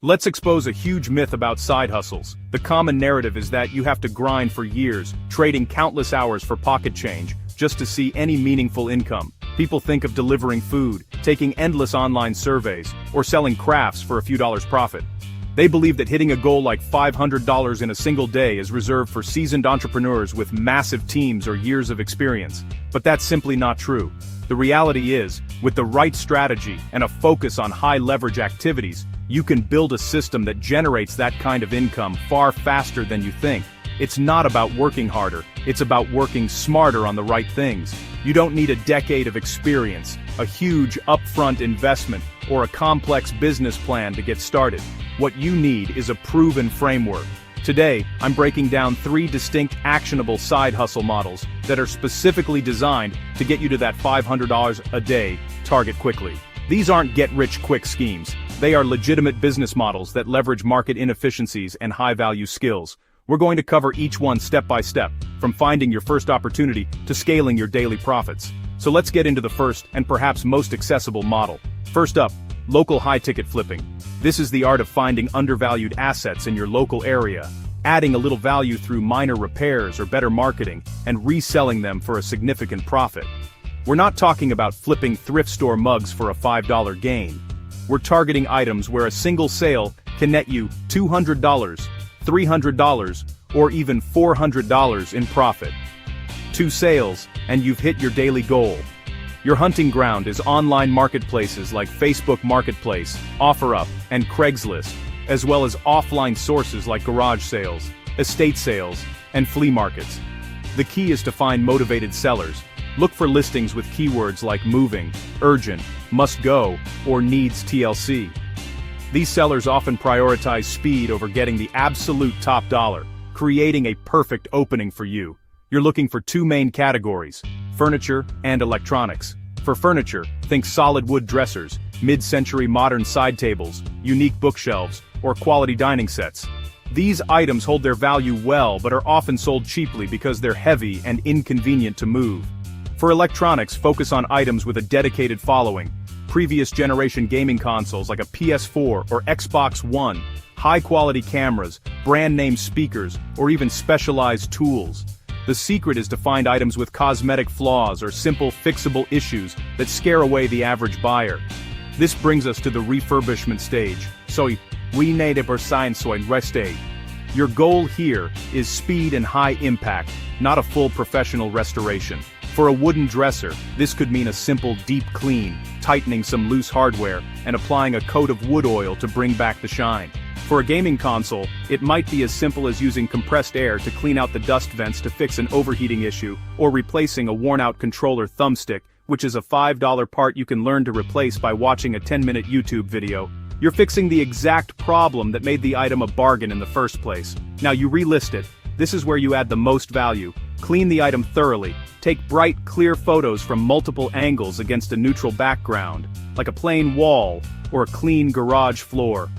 Let's expose a huge myth about side hustles. The common narrative is that you have to grind for years, trading countless hours for pocket change, just to see any meaningful income. People think of delivering food, taking endless online surveys, or selling crafts for a few dollars profit. They believe that hitting a goal like $500 in a single day is reserved for seasoned entrepreneurs with massive teams or years of experience. But that's simply not true. The reality is, with the right strategy and a focus on high-leverage activities, you can build a system that generates that kind of income far faster than you think. It's not about working harder, it's about working smarter on the right things. You don't need a decade of experience, a huge upfront investment, or a complex business plan to get started. What you need is a proven framework. Today, I'm breaking down 3 distinct actionable side hustle models that are specifically designed to get you to that $500 a day target quickly. These aren't get-rich-quick schemes. They are legitimate business models that leverage market inefficiencies and high-value skills. We're going to cover each one step by step, from finding your first opportunity to scaling your daily profits. So let's get into the first and perhaps most accessible model. First up, local high-ticket flipping. This is the art of finding undervalued assets in your local area, adding a little value through minor repairs or better marketing, and reselling them for a significant profit. We're not talking about flipping thrift store mugs for a $5 gain. We're targeting items where a single sale can net you $200, $300, or even $400 in profit. 2 sales, and you've hit your daily goal. Your hunting ground is online marketplaces like Facebook Marketplace, OfferUp, and Craigslist, as well as offline sources like garage sales, estate sales, and flea markets. The key is to find motivated sellers. Look for listings with keywords like moving, urgent, must go, or needs TLC. These sellers often prioritize speed over getting the absolute top dollar, creating a perfect opening for you. You're looking for 2 main categories: furniture and electronics. For furniture, think solid wood dressers, mid-century modern side tables, unique bookshelves, or quality dining sets. These items hold their value well but are often sold cheaply because they're heavy and inconvenient to move. For electronics, focus on items with a dedicated following. Previous generation gaming consoles like a PS4 or Xbox One, high-quality cameras, brand-name speakers, or even specialized tools. The secret is to find items with cosmetic flaws or simple fixable issues that scare away the average buyer. This brings us to the refurbishment stage. So, we need a sign so reste. Your goal here is speed and high impact, not a full professional restoration. For a wooden dresser, this could mean a simple deep clean, tightening some loose hardware, and applying a coat of wood oil to bring back the shine. For a gaming console, it might be as simple as using compressed air to clean out the dust vents to fix an overheating issue, or replacing a worn-out controller thumbstick, which is a $5 part you can learn to replace by watching a 10-minute YouTube video. You're fixing the exact problem that made the item a bargain in the first place. Now you relist it. This is where you add the most value. Clean the item thoroughly. Take bright, clear photos from multiple angles against a neutral background, like a plain wall or a clean garage floor.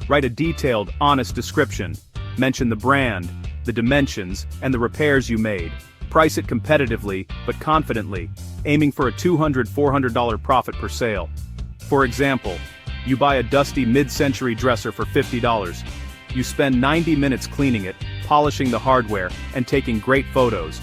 Write a detailed, honest description. Mention the brand, the dimensions, and the repairs you made. Price it competitively, but confidently, aiming for a $200, $400 profit per sale. For example, you buy a dusty mid-century dresser for $50. You spend 90 minutes cleaning it, polishing the hardware, and taking great photos.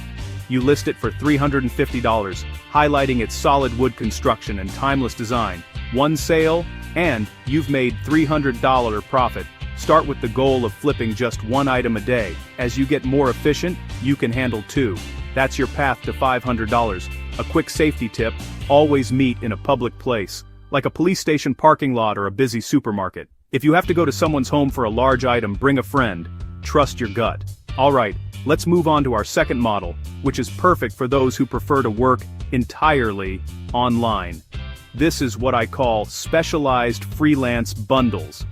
You list it for $350, highlighting its solid wood construction and timeless design. 1 sale, and you've made $300 profit. Start with the goal of flipping just 1 item a day. As you get more efficient, you can handle 2. That's your path to $500. A quick safety tip: always meet in a public place, like a police station parking lot or a busy supermarket. If you have to go to someone's home for a large item, bring a friend. Trust your gut. Alright, let's move on to our second model, which is perfect for those who prefer to work entirely online. This is what I call specialized freelance bundles.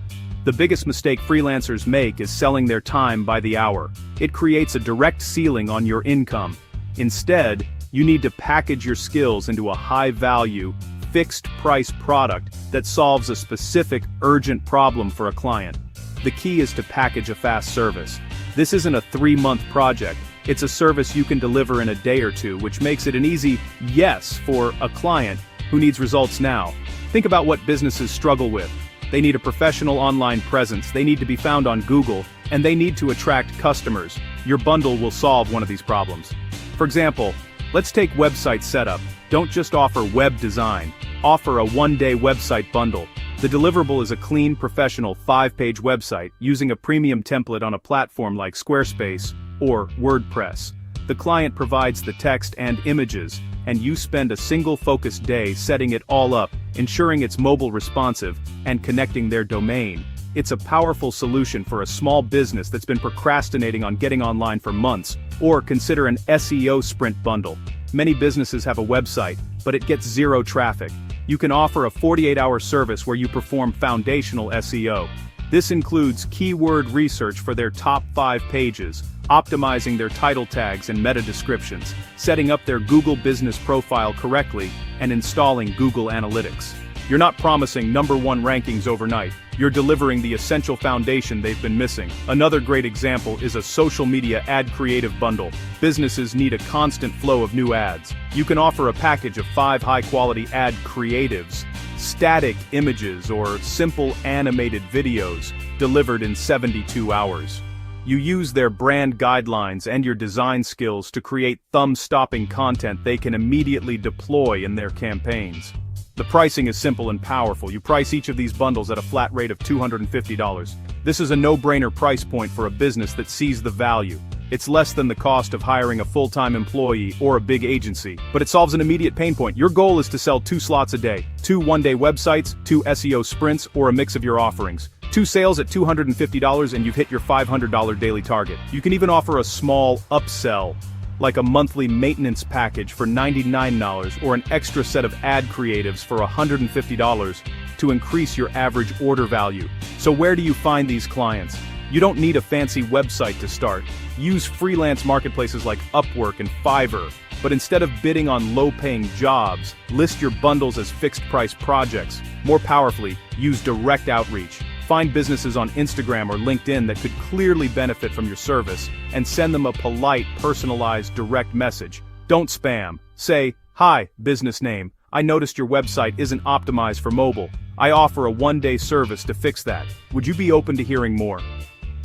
The biggest mistake freelancers make is selling their time by the hour. It creates a direct ceiling on your income. Instead, you need to package your skills into a high-value, fixed-price product that solves a specific, urgent problem for a client. The key is to package a fast service. This isn't a 3-month project. It's a service you can deliver in a day or 2, which makes it an easy yes for a client who needs results now. Think about what businesses struggle with. They need a professional online presence, they need to be found on Google, and they need to attract customers. Your bundle will solve one of these problems. For example, let's take website setup. Don't just offer web design. Offer a one-day website bundle. The deliverable is a clean, professional 5-page website using a premium template on a platform like Squarespace or WordPress. The client provides the text and images, and you spend a single focused day setting it all up, ensuring it's mobile responsive, and connecting their domain. It's a powerful solution for a small business that's been procrastinating on getting online for months, or consider an SEO sprint bundle. Many businesses have a website, but it gets zero traffic. You can offer a 48-hour service where you perform foundational SEO. This includes keyword research for their top 5 pages, optimizing their title tags and meta descriptions, setting up their Google business profile correctly, and installing Google Analytics. You're not promising #1 rankings overnight. You're delivering the essential foundation they've been missing. Another great example is a social media ad creative bundle. Businesses need a constant flow of new ads. You can offer a package of 5 high-quality ad creatives, static images or simple animated videos, delivered in 72 hours. You use their brand guidelines and your design skills to create thumb-stopping content they can immediately deploy in their campaigns. The pricing is simple and powerful. You price each of these bundles at a flat rate of $250. This is a no-brainer price point for a business that sees the value. It's less than the cost of hiring a full-time employee or a big agency, but it solves an immediate pain point. Your goal is to sell 2 slots a day, 2 one-day websites, 2 SEO sprints, or a mix of your offerings. 2 sales at $250 and you've hit your $500 daily target. You can even offer a small upsell, like a monthly maintenance package for $99 or an extra set of ad creatives for $150 to increase your average order value. So where do you find these clients? You don't need a fancy website to start. Use freelance marketplaces like Upwork and Fiverr, but instead of bidding on low-paying jobs, list your bundles as fixed-price projects. More powerfully, use direct outreach. Find businesses on Instagram or LinkedIn that could clearly benefit from your service, and send them a polite, personalized, direct message. Don't spam. Say, "Hi, business name. I noticed your website isn't optimized for mobile. I offer a one-day service to fix that. Would you be open to hearing more?"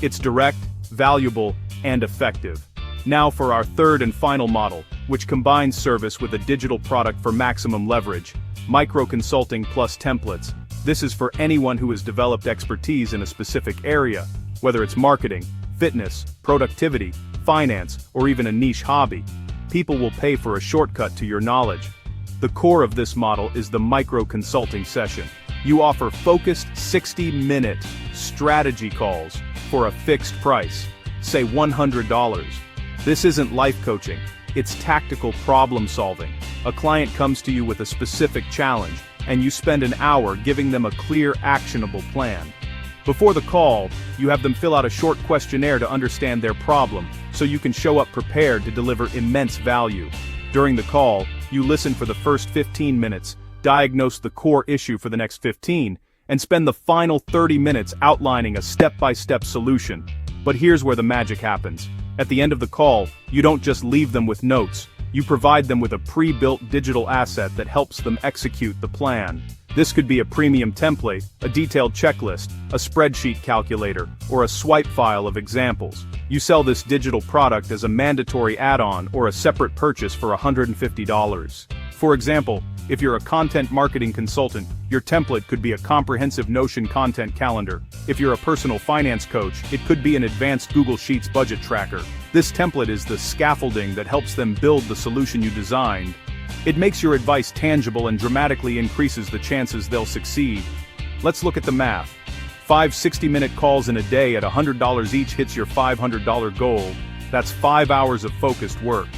It's direct, valuable, and effective. Now for our third and final model, which combines service with a digital product for maximum leverage: micro-consulting plus templates. This is for anyone who has developed expertise in a specific area, whether it's marketing, fitness, productivity, finance, or even a niche hobby. People will pay for a shortcut to your knowledge. The core of this model is the micro-consulting session. You offer focused 60-minute strategy calls for a fixed price, say $100. This isn't life coaching, it's tactical problem solving. A client comes to you with a specific challenge, and you spend an hour giving them a clear, actionable plan. Before the call, you have them fill out a short questionnaire to understand their problem, so you can show up prepared to deliver immense value. During the call, you listen for the first 15 minutes, diagnose the core issue for the next 15, and spend the final 30 minutes outlining a step-by-step solution. But here's where the magic happens. At the end of the call, you don't just leave them with notes. You provide them with a pre-built digital asset that helps them execute the plan. This could be a premium template, a detailed checklist, a spreadsheet calculator, or a swipe file of examples. You sell this digital product as a mandatory add-on or a separate purchase for $150. For example, if you're a content marketing consultant, your template could be a comprehensive Notion content calendar. If you're a personal finance coach, it could be an advanced Google Sheets budget tracker. This template is the scaffolding that helps them build the solution you designed. It makes your advice tangible and dramatically increases the chances they'll succeed. Let's look at the math. 5 60-minute calls in a day at $100 each hits your $500 goal. That's 5 hours of focused work.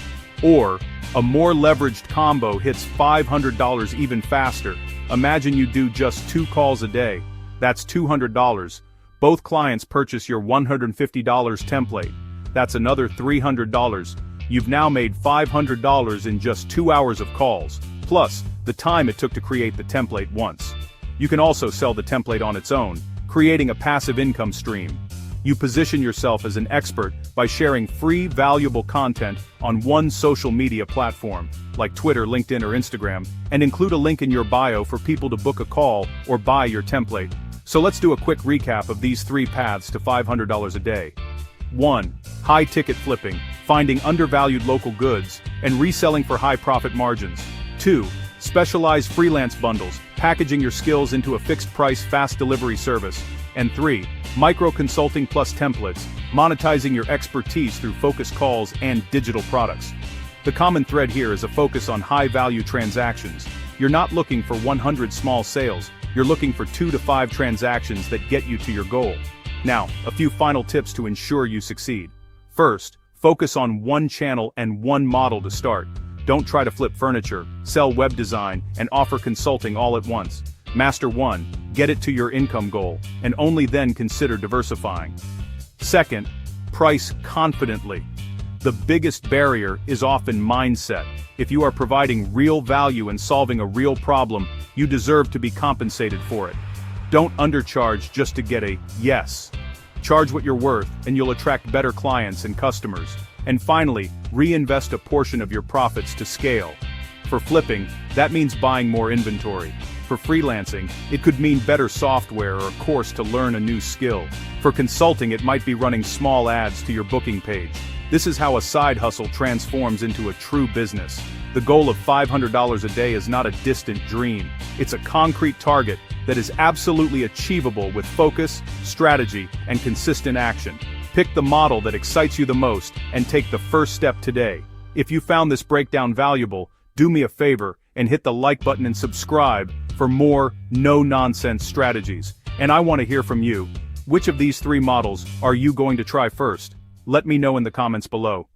Or, a more leveraged combo hits $500 even faster. Imagine you do just 2 calls a day. That's $200. Both clients purchase your $150 template. That's another $300. You've now made $500 in just 2 hours of calls, plus the time it took to create the template once. You can also sell the template on its own, creating a passive income stream. You position yourself as an expert by sharing free, valuable content on one social media platform, like Twitter, LinkedIn, or Instagram, and include a link in your bio for people to book a call or buy your template. So let's do a quick recap of these 3 paths to $500 a day. 1. High-ticket flipping, finding undervalued local goods, and reselling for high profit margins. 2. Specialized freelance bundles, packaging your skills into a fixed-price fast delivery service. And 3. Micro-consulting plus templates, monetizing your expertise through focused calls and digital products. The common thread here is a focus on high-value transactions. You're not looking for 100 small sales, you're looking for 2 to 5 transactions that get you to your goal. Now, a few final tips to ensure you succeed. First, focus on one channel and one model to start. Don't try to flip furniture, sell web design, and offer consulting all at once. Master one, get it to your income goal, and only then consider diversifying. Second, price confidently. The biggest barrier is often mindset. If you are providing real value and solving a real problem, you deserve to be compensated for it. Don't undercharge just to get a yes. Charge what you're worth, and you'll attract better clients and customers. And finally, reinvest a portion of your profits to scale. For flipping, that means buying more inventory. For freelancing, it could mean better software or a course to learn a new skill. For consulting, it might be running small ads to your booking page. This is how a side hustle transforms into a true business. The goal of $500 a day is not a distant dream. It's a concrete target that is absolutely achievable with focus, strategy, and consistent action. Pick the model that excites you the most and take the first step today. If you found this breakdown valuable, do me a favor and hit the like button and subscribe for more no-nonsense strategies. And I want to hear from you. Which of these 3 models are you going to try first? Let me know in the comments below.